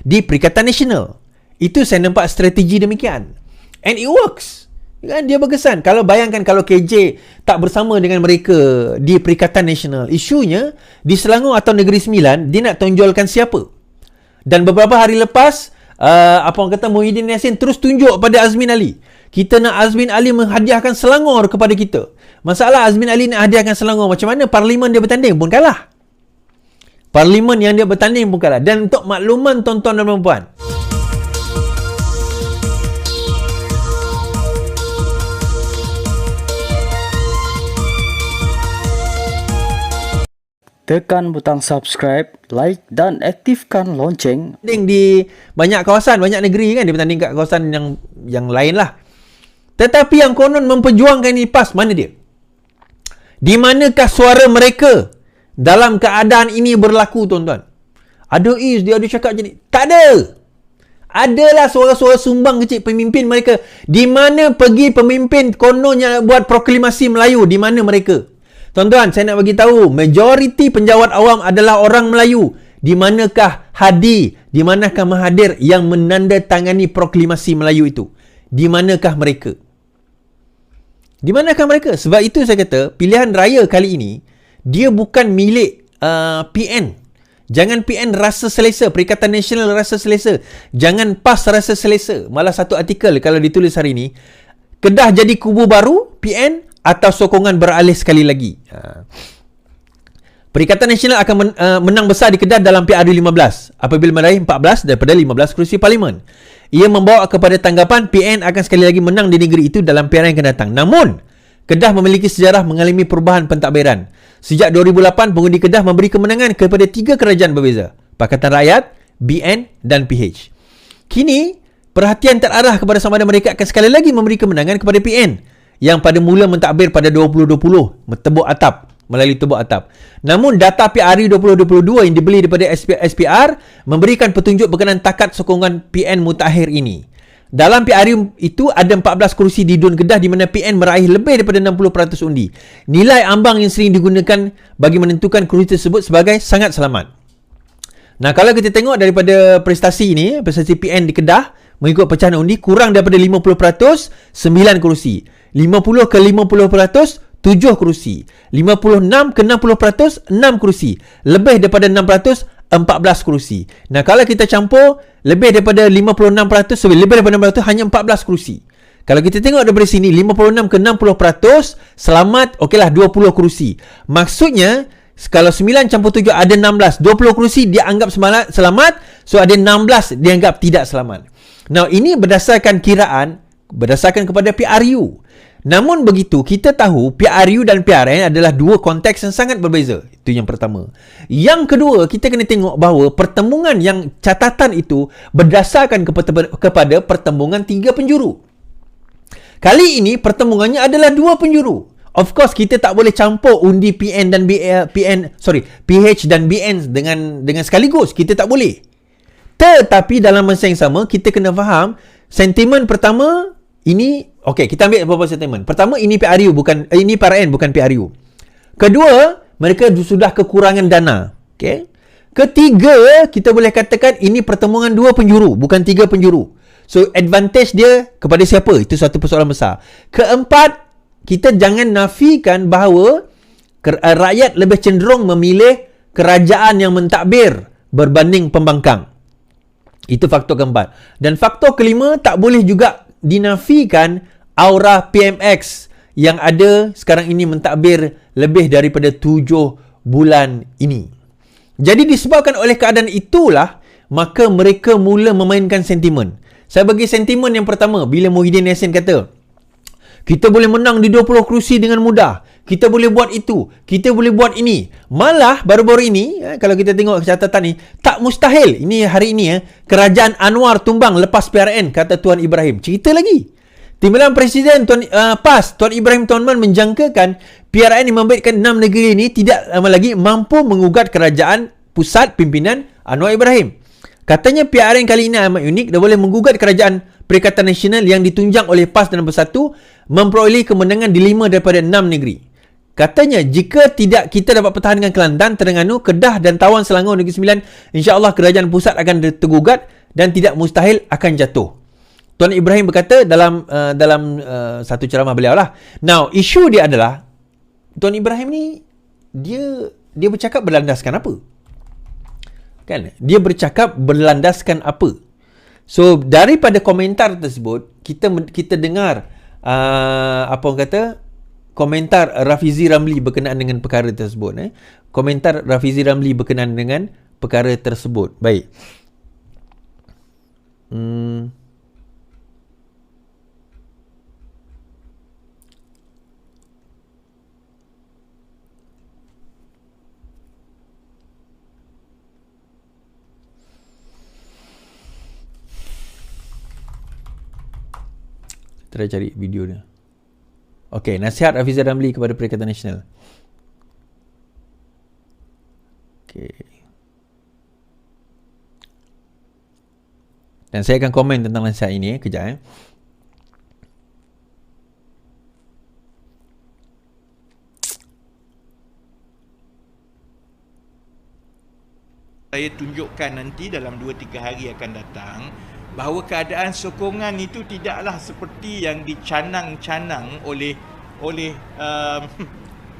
di Perikatan Nasional. Itu saya nampak strategi demikian. And it works. Kan dia berkesan. Kalau bayangkan kalau KJ tak bersama dengan mereka di Perikatan Nasional, isunya di Selangor atau Negeri Sembilan, dia nak tonjolkan siapa. Dan beberapa hari lepas, apa orang kata, Muhyiddin Yassin terus tunjuk pada Azmin Ali. Kita nak Azmin Ali menghadiahkan Selangor kepada kita. Masalah Azmin Ali nak hadiahkan Selangor, macam mana parlimen dia bertanding pun kalah. Parlimen yang dia bertanding pun kalah. Dan untuk makluman tuan-tuan dan puan-puan, tekan butang subscribe, like dan aktifkan lonceng. Di banyak kawasan, banyak negeri kan, dia bertanding kat kawasan yang lain lah. Tetapi yang konon memperjuangkan ini PAS, mana dia? Di manakah suara mereka dalam keadaan ini berlaku, tuan-tuan? Ada dia ada cakap je ni. Tak ada. Adalah suara-suara sumbang kecil pemimpin mereka. Di mana pergi pemimpin kononnya buat proklamasi Melayu? Di mana mereka? Tuan-tuan, saya nak bagi tahu, majoriti penjawat awam adalah orang Melayu. Di manakah Hadi, di manakah Mahathir yang menandatangani proklamasi Melayu itu? Di manakah mereka? Di manakah mereka? Sebab itu saya kata, pilihan raya kali ini, dia bukan milik PN. Jangan PN rasa selesa, Perikatan Nasional rasa selesa. Jangan PAS rasa selesa. Malah satu artikel kalau ditulis hari ini, Kedah jadi kubu baru, PN, atau sokongan beralih sekali lagi. Perikatan Nasional akan menang besar di Kedah dalam PRU 15 apabila meraih 14 daripada 15 kerusi parlimen. Ia membawa kepada tanggapan PN akan sekali lagi menang di negeri itu dalam PRN yang akan datang. Namun, Kedah memiliki sejarah mengalami perubahan pentadbiran. Sejak 2008, pengundi Kedah memberi kemenangan kepada 3 kerajaan berbeza, Pakatan Rakyat, BN dan PH. Kini, perhatian terarah kepada sama ada mereka akan sekali lagi memberi kemenangan kepada PN yang pada mula mentadbir pada 2020 melalui tebuk atap. Namun data PRU 2022 yang dibeli daripada SPR memberikan petunjuk berkenaan takat sokongan PN mutakhir ini. Dalam PRU itu ada 14 kerusi di Dun Kedah di mana PN meraih lebih daripada 60% undi. Nilai ambang yang sering digunakan bagi menentukan kerusi tersebut sebagai sangat selamat. Nah, kalau kita tengok daripada prestasi ini, prestasi PN di Kedah mengikut pecahan undi kurang daripada 50%, 9 kerusi. 50 ke 50%, 7 kerusi. 56 ke 60%, 6 kerusi. Lebih daripada 6%, 14 kerusi. Nah, kalau kita campur lebih daripada 56%, lebih daripada 6% hanya 14 kerusi. Kalau kita tengok daripada sini 56 ke 60%, selamat okeylah 20 kerusi. Maksudnya kalau 9 campur 7 ada 16. 20 kerusi dia anggap selamat, so ada 16 dianggap tidak selamat. Now, ini berdasarkan kiraan berdasarkan kepada PRU. Namun begitu, kita tahu PRU dan PRN adalah dua konteks yang sangat berbeza. Itu yang pertama. Yang kedua, kita kena tengok bahawa pertembungan yang catatan itu berdasarkan kepada pertembungan 3 penjuru. Kali ini pertembungannya adalah 2 penjuru. Of course, kita tak boleh campur undi PH dan BN dengan sekaligus. Kita tak boleh. Tetapi dalam masa yang sama, kita kena faham sentimen pertama ini. Okey, kita ambil beberapa sentimen. Pertama, ini PRU ini PRN bukan PRU. Kedua, mereka sudah kekurangan dana. Okey. Ketiga, kita boleh katakan ini pertembungan 2 penjuru, bukan 3 penjuru. So, advantage dia kepada siapa? Itu satu persoalan besar. Keempat, kita jangan nafikan bahawa rakyat lebih cenderung memilih kerajaan yang mentadbir berbanding pembangkang. Itu faktor keempat. Dan faktor kelima, tak boleh juga dinafikan aura PMX yang ada sekarang ini mentadbir lebih daripada 7 bulan ini. Jadi disebabkan oleh keadaan itulah, maka mereka mula memainkan sentimen. Saya bagi sentimen yang pertama, bila Muhyiddin Yassin kata, kita boleh menang di 20 kerusi dengan mudah. Kita boleh buat itu. Kita boleh buat ini. Malah baru-baru ini, kalau kita tengok catatan ni, tak mustahil. Ini hari ini, kerajaan Anwar tumbang lepas PRN, kata Tuan Ibrahim. Cerita lagi. Timbalan Presiden PAS, Tuan Ibrahim Tuan Man menjangkakan PRN yang membabitkan 6 negeri ini tidak lama lagi mampu mengugat kerajaan pusat pimpinan Anwar Ibrahim. Katanya PRN kali ini amat unik dan boleh menggugat kerajaan Perikatan Nasional yang ditunjang oleh PAS dan Bersatu memperoleh kemenangan di 5 daripada 6 negeri. Katanya, jika tidak kita dapat pertahankan Kelantan, Terengganu, Kedah dan Tawang Selangor Negeri Sembilan, insya-Allah kerajaan pusat akan tergugat dan tidak mustahil akan jatuh. Tuan Ibrahim berkata dalam satu ceramah beliau lah. Now, isu dia adalah Tuan Ibrahim ni dia bercakap berlandaskan apa? Kan? Dia bercakap berlandaskan apa? So, daripada komentar tersebut, kita dengar apa orang kata, komentar Rafizi Ramli berkenaan dengan perkara tersebut. Komentar Rafizi Ramli berkenaan dengan perkara tersebut. Baik. Try cari video dia. Okey, nasihat Rafizi Ramli kepada Perikatan Nasional. Okey. Dan saya akan komen tentang nasihat ini kejap. Saya tunjukkan nanti dalam 2-3 hari akan datang bahawa keadaan sokongan itu tidaklah seperti yang dicanang-canang oleh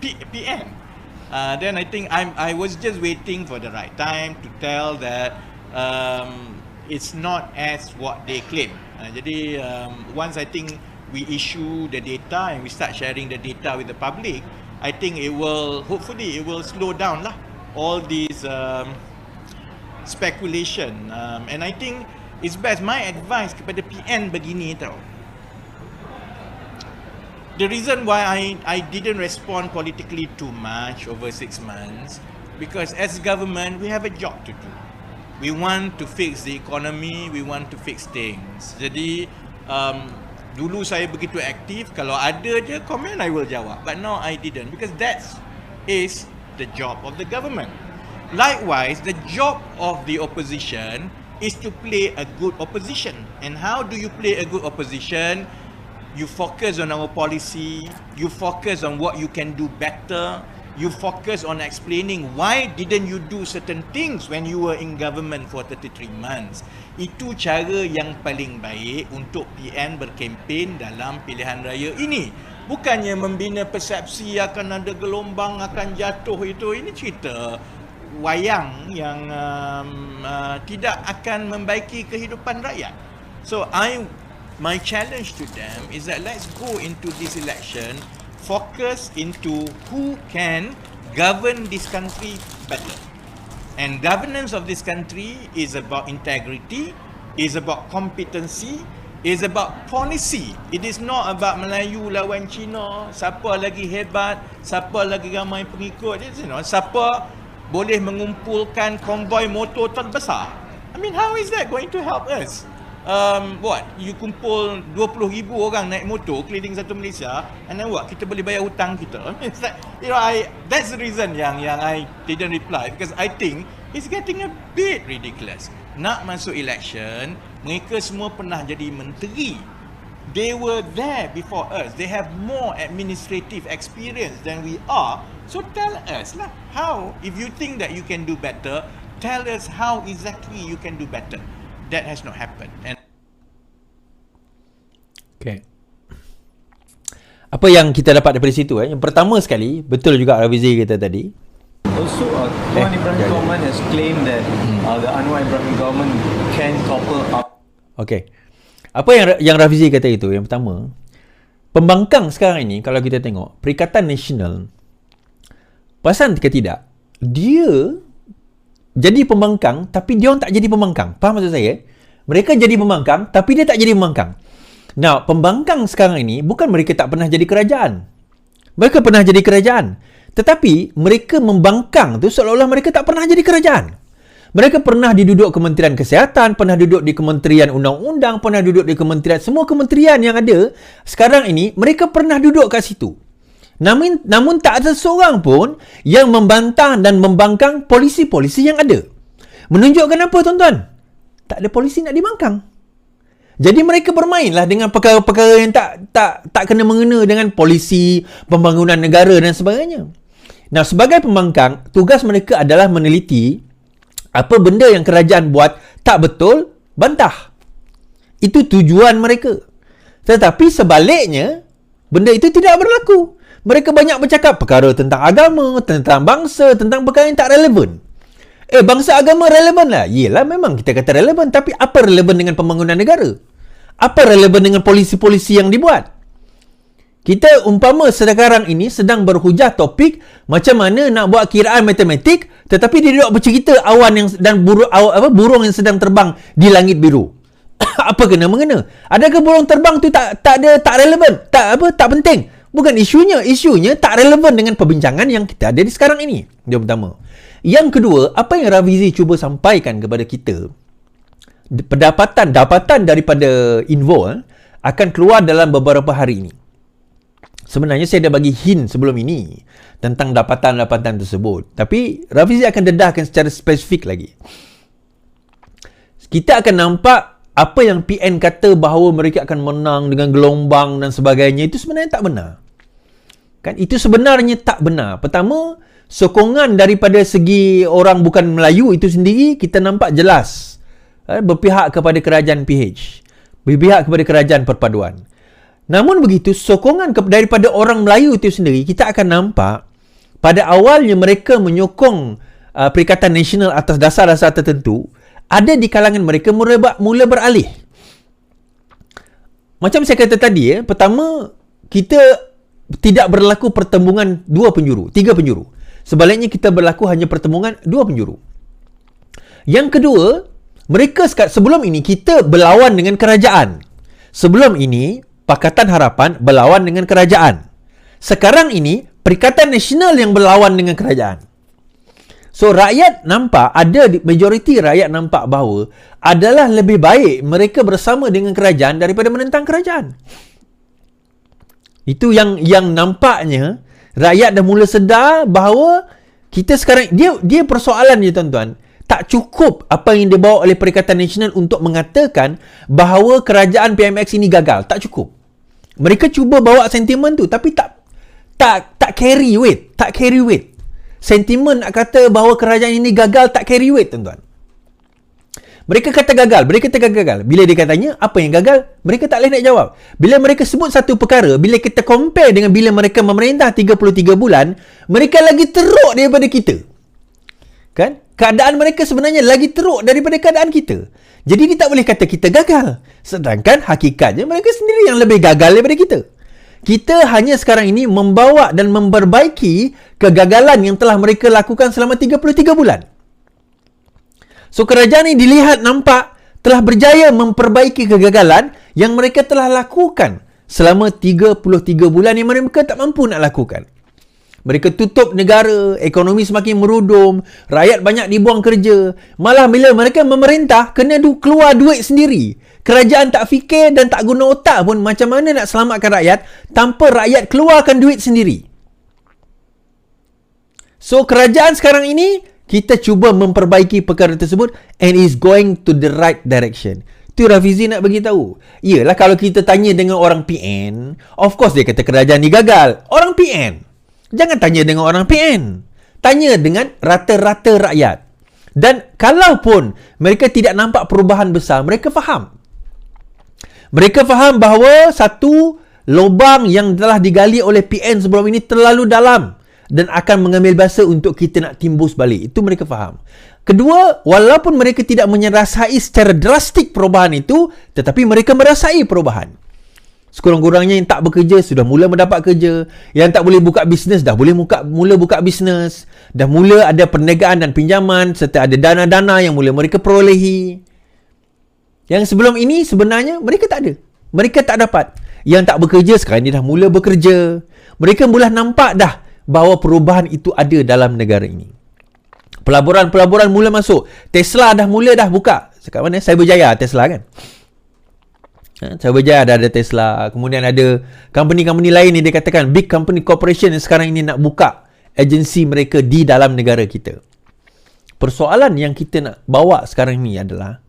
PM. Then I think I was just waiting for the right time to tell that it's not as what they claim. Jadi once I think we issue the data and we start sharing the data with the public, I think hopefully it will slow down lah all these speculation. And I think it's best, my advice kepada PN begini tau. The reason why I didn't respond politically too much over 6 months, because as government, we have a job to do. We want to fix the economy, we want to fix things. Jadi, dulu saya begitu aktif, kalau ada je komen, I will jawab. But now I didn't, because that is the job of the government. Likewise, the job of the opposition is to play a good opposition. And how do you play a good opposition? You focus on our policy, you focus on what you can do better, you focus on explaining why didn't you do certain things when you were in government for 33 months. Itu cara yang paling baik untuk PN berkempen dalam pilihan raya ini. Bukannya membina persepsi akan ada gelombang, akan jatuh itu. Ini cerita wayang yang tidak akan membaiki kehidupan rakyat. So my challenge to them is that let's go into this election focus into who can govern this country better. And governance of this country is about integrity, is about competency, is about policy. It is not about Melayu lawan Cina, siapa lagi hebat, siapa lagi ramai pengikut. It's, siapa boleh mengumpulkan konvoi motor terbesar. I mean, how is that going to help us? You kumpul 20,000 orang naik motor keliling satu Malaysia, and then what? Kita boleh bayar hutang kita. It's like, that's the reason yang I didn't reply, because I think it's getting a bit ridiculous. Nak masuk election, mereka semua pernah jadi menteri. They were there before us. They have more administrative experience than we are. So tell us lah, how, if you think that you can do better, tell us how exactly you can do better. That has not happened. And okay. Apa yang kita dapat daripada situ? Yang pertama sekali, betul juga Rafizi kata tadi. Also, Tuan Ibrahim government has claimed that the Anwar Ibrahim government can topple up. Okay. Apa yang Rafizi kata itu? Yang pertama, pembangkang sekarang ini, kalau kita tengok, Perikatan Nasional, perasan ke tidak, dia jadi pembangkang tapi dia orang tak jadi pembangkang. Faham maksud saya? Mereka jadi pembangkang tapi dia tak jadi pembangkang. Nah, pembangkang sekarang ini bukan mereka tak pernah jadi kerajaan. Mereka pernah jadi kerajaan. Tetapi mereka membangkang tu seolah-olah mereka tak pernah jadi kerajaan. Mereka pernah diduduk Kementerian Kesihatan, pernah duduk di Kementerian Undang-Undang, pernah duduk di Kementerian, semua kementerian yang ada sekarang ini mereka pernah duduk kat situ. Namun tak ada seorang pun yang membantah dan membangkang polisi-polisi yang ada. Menunjukkan apa, tuan-tuan? Tak ada polisi nak dibangkang. Jadi mereka bermainlah dengan perkara-perkara yang tak kena mengena dengan polisi, pembangunan negara dan sebagainya. Nah, sebagai pembangkang, tugas mereka adalah meneliti apa benda yang kerajaan buat tak betul, bantah. Itu tujuan mereka. Tetapi sebaliknya, benda itu tidak berlaku. Mereka banyak bercakap perkara tentang agama, tentang bangsa, tentang perkara yang tak relevan. Bangsa agama relevan lah. Yelah, memang kita kata relevan. Tapi apa relevan dengan pembangunan negara? Apa relevan dengan polisi-polisi yang dibuat? Kita umpama sekarang ini sedang berhujah topik macam mana nak buat kiraan matematik, tetapi dia duduk bercerita awan yang dan burung yang sedang terbang di langit biru. Apa kena mengena? Adakah burung terbang tu tak relevan? Tak penting? Bukan isunya tak relevan dengan perbincangan yang kita ada di sekarang ini. Yang pertama. Yang kedua, apa yang Rafizi cuba sampaikan kepada kita, dapatan daripada Invo akan keluar dalam beberapa hari ini. Sebenarnya saya dah bagi hint sebelum ini tentang dapatan-dapatan tersebut. Tapi Rafizi akan dedahkan secara spesifik lagi. Kita akan nampak apa yang PN kata bahawa mereka akan menang dengan gelombang dan sebagainya, itu sebenarnya tak benar. Kan itu sebenarnya tak benar. Pertama, sokongan daripada segi orang bukan Melayu itu sendiri kita nampak jelas berpihak kepada kerajaan PH, berpihak kepada kerajaan perpaduan. Namun begitu, sokongan daripada orang Melayu itu sendiri kita akan nampak pada awalnya mereka menyokong Perikatan Nasional atas dasar-dasar tertentu. Ada di kalangan mereka mula beralih. Macam saya kata tadi, pertama, kita tidak berlaku pertembungan 2 penjuru, 3 penjuru. Sebaliknya kita berlaku hanya pertembungan 2 penjuru. Yang kedua, mereka sebelum ini kita berlawan dengan kerajaan. Sebelum ini, Pakatan Harapan berlawan dengan kerajaan. Sekarang ini, Perikatan Nasional yang berlawan dengan kerajaan. So, rakyat nampak, majoriti rakyat nampak bahawa adalah lebih baik mereka bersama dengan kerajaan daripada menentang kerajaan. Itu yang nampaknya rakyat dah mula sedar bahawa kita sekarang, dia persoalan je tuan-tuan. Tak cukup apa yang dibawa oleh Perikatan Nasional untuk mengatakan bahawa kerajaan PMX ini gagal. Tak cukup. Mereka cuba bawa sentimen tu tapi tak carry weight. Tak carry weight. Sentimen nak kata bahawa kerajaan ini gagal tak carry weight, tuan-tuan. Mereka kata gagal. Bila dia katanya apa yang gagal, mereka tak boleh nak jawab. Bila mereka sebut satu perkara, bila kita compare dengan bila mereka memerintah 33 bulan, mereka lagi teruk daripada kita. Kan? Keadaan mereka sebenarnya lagi teruk daripada keadaan kita. Jadi dia tak boleh kata kita gagal. Sedangkan hakikatnya mereka sendiri yang lebih gagal daripada kita. Kita hanya sekarang ini membawa dan memperbaiki kegagalan yang telah mereka lakukan selama 33 bulan. So, kerajaan ini dilihat nampak telah berjaya memperbaiki kegagalan yang mereka telah lakukan selama 33 bulan yang mereka tak mampu nak lakukan. Mereka tutup negara, ekonomi semakin merudum, rakyat banyak dibuang kerja. Malah bila mereka memerintah, kena keluar duit sendiri. Kerajaan tak fikir dan tak guna otak pun macam mana nak selamatkan rakyat tanpa rakyat keluarkan duit sendiri. So, kerajaan sekarang ini, kita cuba memperbaiki perkara tersebut and is going to the right direction. Itu Rafizi nak bagi tahu. Yalah, kalau kita tanya dengan orang PN, of course dia kata kerajaan ni gagal. Orang PN. Jangan tanya dengan orang PN. Tanya dengan rata-rata rakyat. Dan kalaupun mereka tidak nampak perubahan besar, mereka faham. Mereka faham bahawa satu, lubang yang telah digali oleh PN sebelum ini terlalu dalam dan akan mengambil masa untuk kita nak timbus balik. Itu mereka faham. Kedua, walaupun mereka tidak merasai secara drastik perubahan itu, tetapi mereka merasai perubahan. Sekurang-kurangnya yang tak bekerja sudah mula mendapat kerja. Yang tak boleh buka bisnes dah boleh mula buka bisnes. Dah mula ada perniagaan dan pinjaman serta ada dana-dana yang mula mereka perolehi. Yang sebelum ini sebenarnya mereka tak ada. Mereka tak dapat. Yang tak bekerja sekarang ni dah mula bekerja. Mereka mula nampak dah bahawa perubahan itu ada dalam negara ini. Pelaburan-pelaburan mula masuk. Tesla dah buka. Sekarang mana? Cyberjaya Tesla kan? Cyberjaya ada Tesla. Kemudian ada company-company lain ni dia katakan big company corporation yang sekarang ini nak buka agensi mereka di dalam negara kita. Persoalan yang kita nak bawa sekarang ni adalah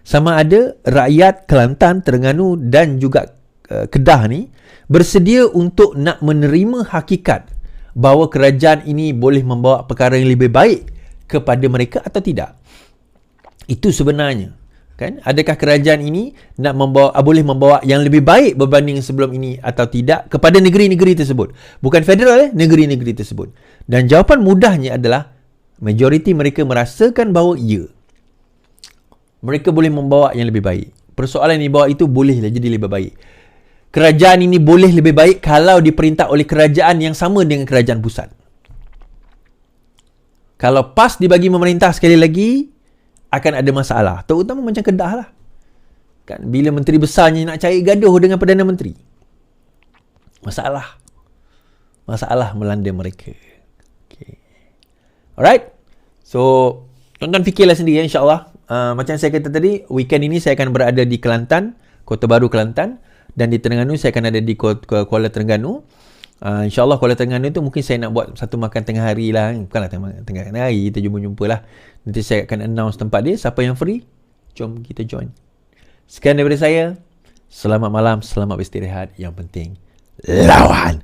sama ada rakyat Kelantan, Terengganu dan juga Kedah ni bersedia untuk nak menerima hakikat bahawa kerajaan ini boleh membawa perkara yang lebih baik kepada mereka atau tidak. Itu sebenarnya, kan? Adakah kerajaan ini nak boleh membawa yang lebih baik berbanding sebelum ini atau tidak kepada negeri-negeri tersebut? Bukan federal, negeri-negeri tersebut. Dan jawapan mudahnya adalah majoriti mereka merasakan bahawa ya, mereka boleh membawa yang lebih baik. Persoalan yang dibawa itu bolehlah jadi lebih baik. Kerajaan ini boleh lebih baik kalau diperintah oleh kerajaan yang sama dengan kerajaan pusat. Kalau PAS dibagi memerintah sekali lagi, akan ada masalah. Terutama macam Kedah lah. Kan, bila menteri besarnya nak cari gaduh dengan Perdana Menteri. Masalah melanda mereka. Okay. Alright. So, tuan-tuan fikirlah sendiri, insyaAllah. Macam saya kata tadi, weekend ini saya akan berada di Kelantan, Kota Baru Kelantan, dan di Terengganu saya akan ada di Kuala Terengganu. InsyaAllah Kuala Terengganu tu mungkin saya nak buat satu makan tengah hari lah. Bukanlah tengah hari, kita jumpa lah. Nanti saya akan announce tempat dia. Siapa yang free, jom kita join. Sekian daripada saya. Selamat malam, selamat beristirahat. Yang penting, lawan.